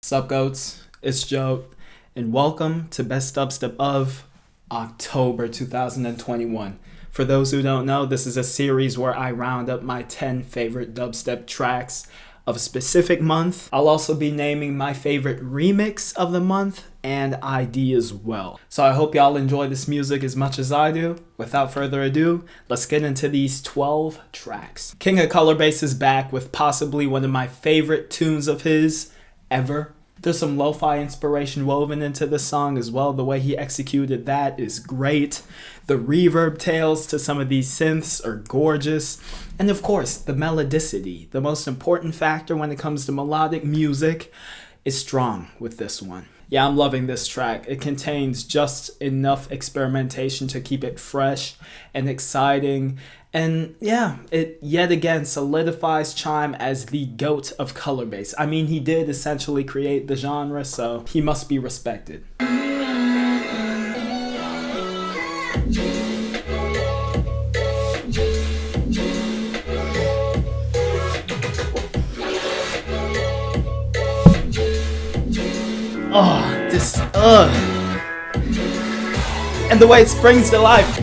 Sup goats, it's JOAT, and welcome to Best Dubstep of October 2021. For those who don't know, this is a series where I round up my 10 favorite dubstep tracks of a specific month. I'll also be naming my favorite remix of the month and ID as well. So I hope y'all enjoy this music as much as I do. Without further ado, let's get into these 12 tracks. King of Color Bass is back with possibly one of my favorite tunes of his ever. There's some lo-fi inspiration woven into the song as well. The way he executed that is great. The reverb tails to some of these synths are gorgeous. And of course, the melodicity, the most important factor when it comes to melodic music, is strong with this one. Yeah, I'm loving this track. It contains just enough experimentation to keep it fresh and exciting. And yeah, it yet again solidifies Chime as the GOAT of color bass. I mean, he did essentially create the genre, so he must be respected. Oh, this, and the way it springs to life.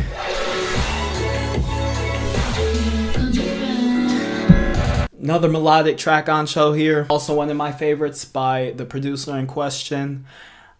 Another melodic track on show here. Also one of my favorites by the producer in question.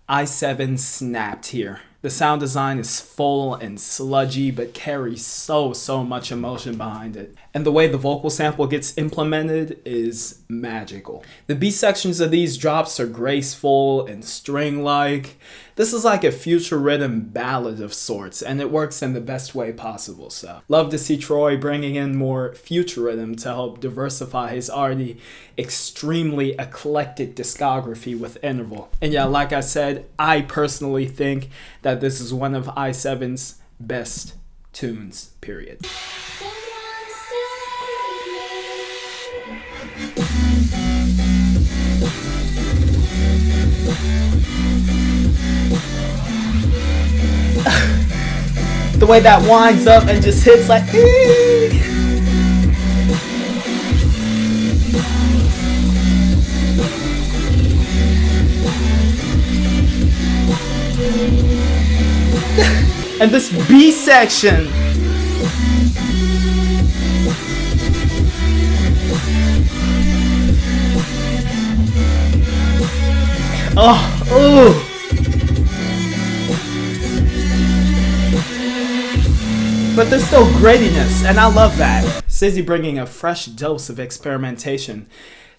i7 snapped here. The sound design is full and sludgy, but carries so much emotion behind it. And the way the vocal sample gets implemented is magical. The B sections of these drops are graceful and string-like. This is like a future rhythm ballad of sorts, and it works in the best way possible. So love to see Troy bringing in more future rhythm to help diversify his already extremely eclectic discography with interval. And yeah, like I said, I personally think that this is one of i7's best tunes, period. The way that winds up and just hits like and this B section. Oh. But there's still grittiness, and I love that. Syzy bringing a fresh dose of experimentation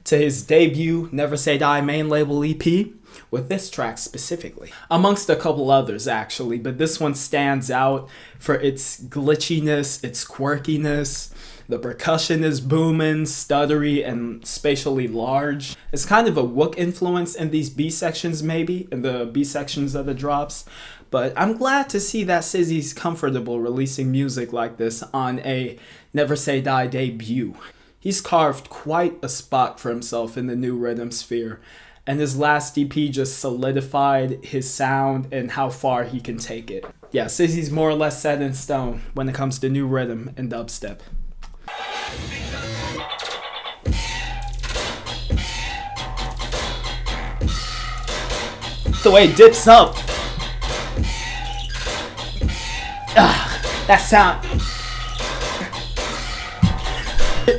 to his debut Never Say Die main label EP, with this track specifically. Amongst a couple others actually, but this one stands out for its glitchiness, its quirkiness. The percussion is booming, stuttery, and spatially large. It's kind of a Wook influence in these B sections maybe, in the B sections of the drops. But I'm glad to see that Syzy's comfortable releasing music like this on a Never Say Die debut. He's carved quite a spot for himself in the new rhythm sphere, and his last EP just solidified his sound and how far he can take it. Yeah, Syzy's more or less set in stone when it comes to new rhythm and dubstep. The way it dips up. That sound.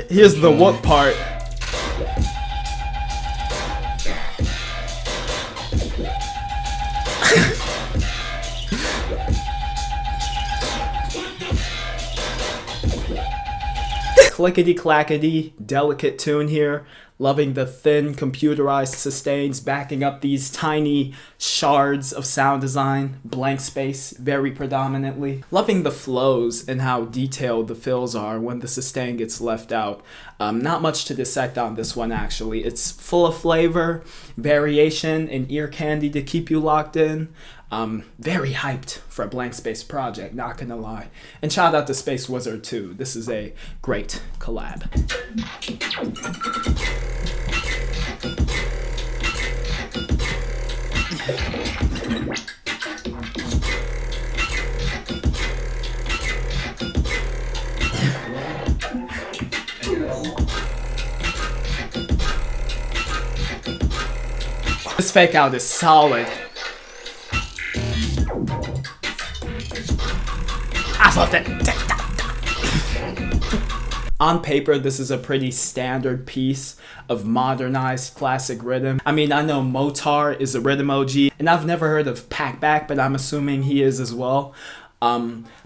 Here's the Wook part. Clickety-clackety, delicate tune here. Loving the thin computerized sustains backing up these tiny shards of sound design, blank space very predominantly. Loving the flows and how detailed the fills are when the sustain gets left out. Not much to dissect on this one actually. It's full of flavor, variation, and ear candy to keep you locked in. Very hyped for a blank space project, not gonna lie. And shout out to Space Wizard too. This is a great collab. This fake out is solid. I love that. On paper, this is a pretty standard piece of modernized classic rhythm. I mean, I know Motar is a rhythm OG, and I've never heard of Packback, but I'm assuming he is as well.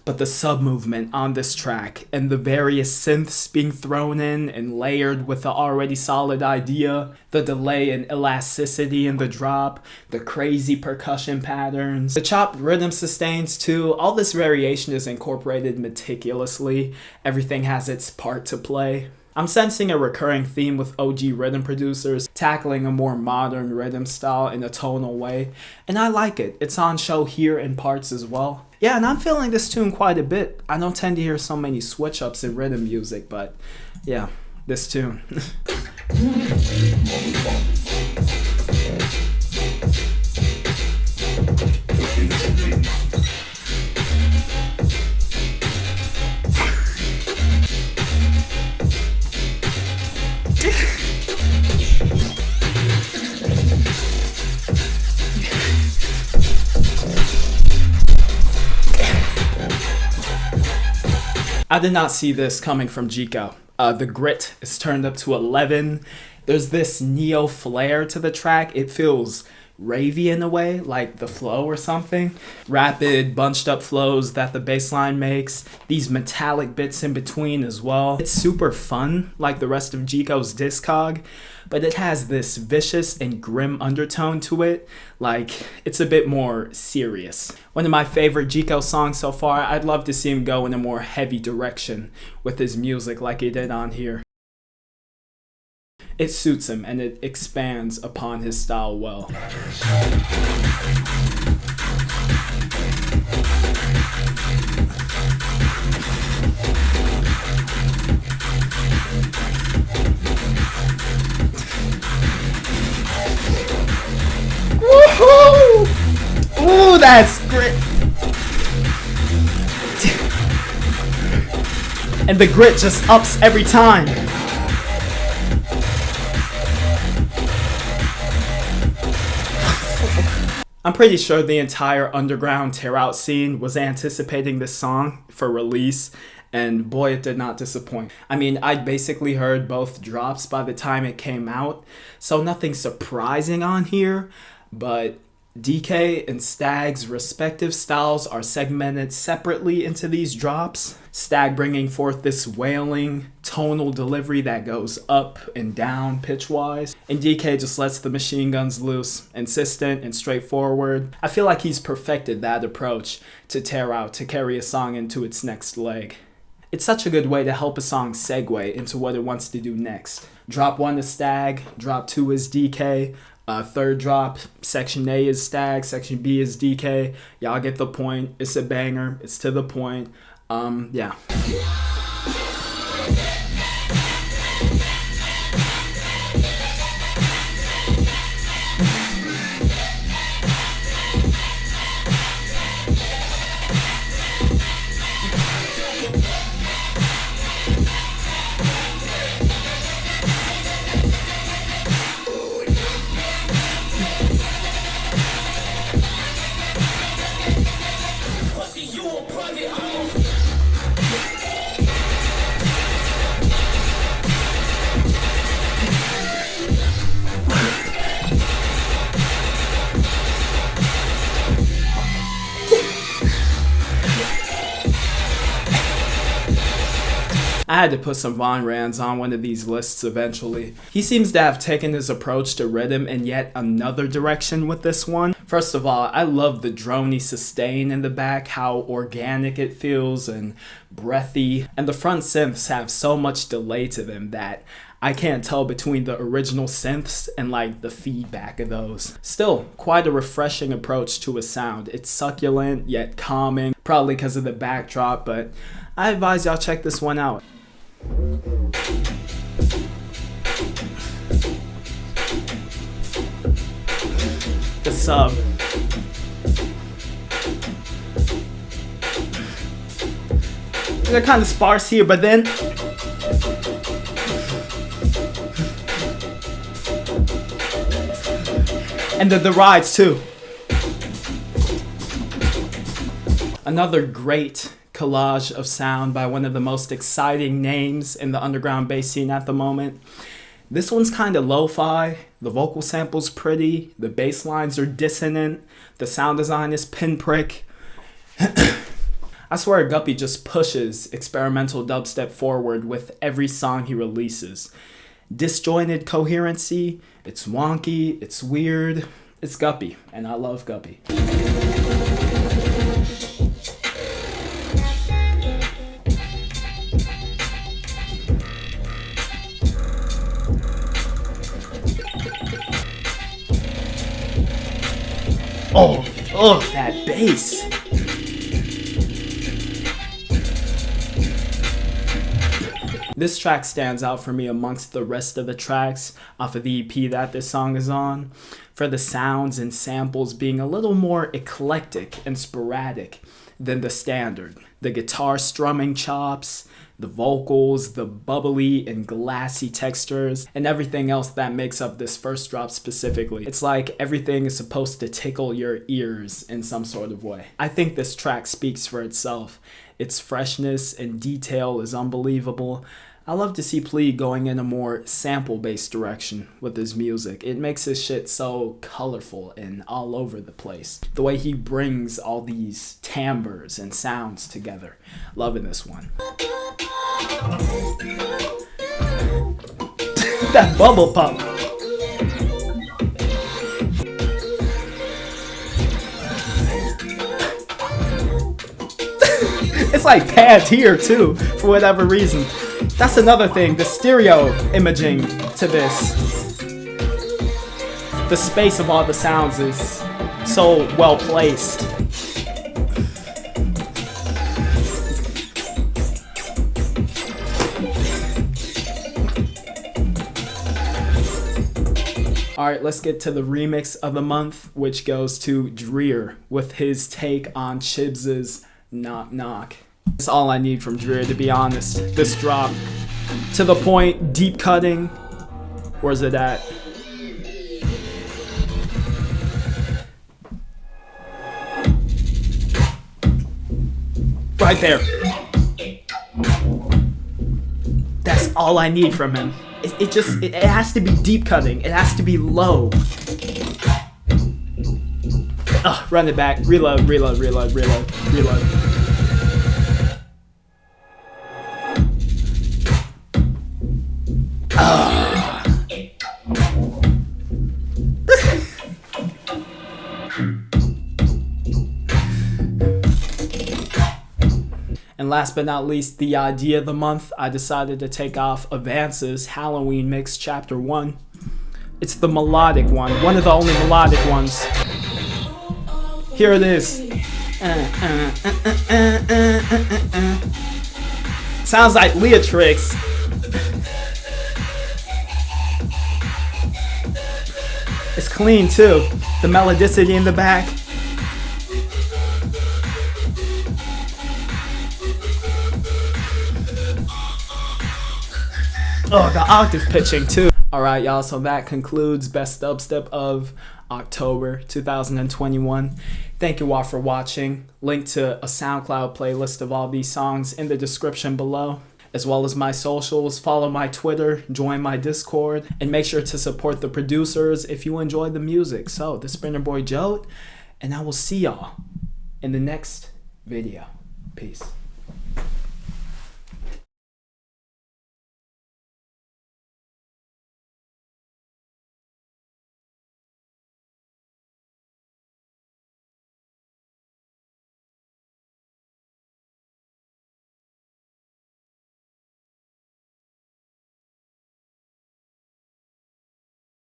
But the sub-movement on this track and the various synths being thrown in and layered with the already solid idea, the delay and elasticity in the drop, the crazy percussion patterns, the chopped rhythm sustains too, all this variation is incorporated meticulously. Everything has its part to play. I'm sensing a recurring theme with OG rhythm producers tackling a more modern rhythm style in a tonal way, and I like it. It's on show here in parts as well. Yeah, and I'm feeling this tune quite a bit. I don't tend to hear so many switch-ups in rhythm music, but yeah, this tune. I did not see this coming from Jiiko. The grit is turned up to 11. There's this neo flair to the track. It feels ravey in a way, like the flow or something. Rapid, bunched up flows that the bass line makes. These metallic bits in between as well. It's super fun, like the rest of Jiiko's discog, but it has this vicious and grim undertone to it. Like, it's a bit more serious. One of my favorite Jiiko songs so far. I'd love to see him go in a more heavy direction with his music like he did on here. It suits him and it expands upon his style well. Woohoo! Ooh, that's great. And the grit just ups every time. I'm pretty sure the entire underground tear-out scene was anticipating this song for release, and boy, it did not disappoint. I mean, I'd basically heard both drops by the time it came out, so nothing surprising on here, but DK and Stag's respective styles are segmented separately into these drops. Stag bringing forth this wailing, tonal delivery that goes up and down pitch-wise, and DK just lets the machine guns loose, insistent and straightforward. I feel like he's perfected that approach to tear out to carry a song into its next leg. It's such a good way to help a song segue into what it wants to do next. Drop 1 is Stag, drop 2 is DK, third drop, section A is Stag, section B is DK. Y'all get the point. It's a banger. It's to the point. Yeah. I had to put some Vonranz on one of these lists eventually. He seems to have taken his approach to rhythm in yet another direction with this one. First of all, I love the droney sustain in the back, how organic it feels and breathy. And the front synths have so much delay to them that I can't tell between the original synths and like the feedback of those. Still, quite a refreshing approach to a sound. It's succulent yet calming, probably because of the backdrop, but I advise y'all check this one out. The sub. They're kind of sparse here, but then And the rides too. Another great collage of sound by one of the most exciting names in the underground bass scene at the moment. This one's kind of lo-fi, the vocal sample's pretty, the bass lines are dissonant, the sound design is pinprick. I swear Guppy just pushes experimental dubstep forward with every song he releases. Disjointed coherency, it's wonky, it's weird, it's Guppy, and I love Guppy. Oh, that bass. This track stands out for me amongst the rest of the tracks off of the EP that this song is on, for the sounds and samples being a little more eclectic and sporadic than the standard. The guitar strumming chops, the vocals, the bubbly and glassy textures, and everything else that makes up this first drop specifically. It's like everything is supposed to tickle your ears in some sort of way. I think this track speaks for itself. Its freshness and detail is unbelievable. I love to see Plea going in a more sample-based direction with his music. It makes his shit so colorful and all over the place. The way he brings all these timbres and sounds together. Loving this one. That bubble pop. It's like panned here too, for whatever reason. That's another thing, the stereo imaging to this. The space of all the sounds is so well placed. Alright, let's get to the remix of the month, which goes to DREER with his take on Chibs' Knock Knock. It's all I need from DREER, to be honest. This drop, to the point, deep cutting. Where's it at? Right there. That's all I need from him. It has to be deep cutting. It has to be low. Run it back. Reload, reload, reload, reload, reload. And last but not least, the idea of the month, I decided to take off Advance's Halloween Mix Chapter 1. It's the melodic one of the only melodic ones. Here it is. Sounds like Limerence. It's clean too. The melodicity in the back. Oh, the octave pitching too. Alright y'all, so that concludes Best Dubstep of October 2021. Thank you all for watching. Link to a SoundCloud playlist of all these songs in the description below, as well as my socials. Follow my Twitter, join my Discord, and make sure to support the producers if you enjoy the music. So, this has been your boy JOAT, and I will see y'all in the next video. Peace.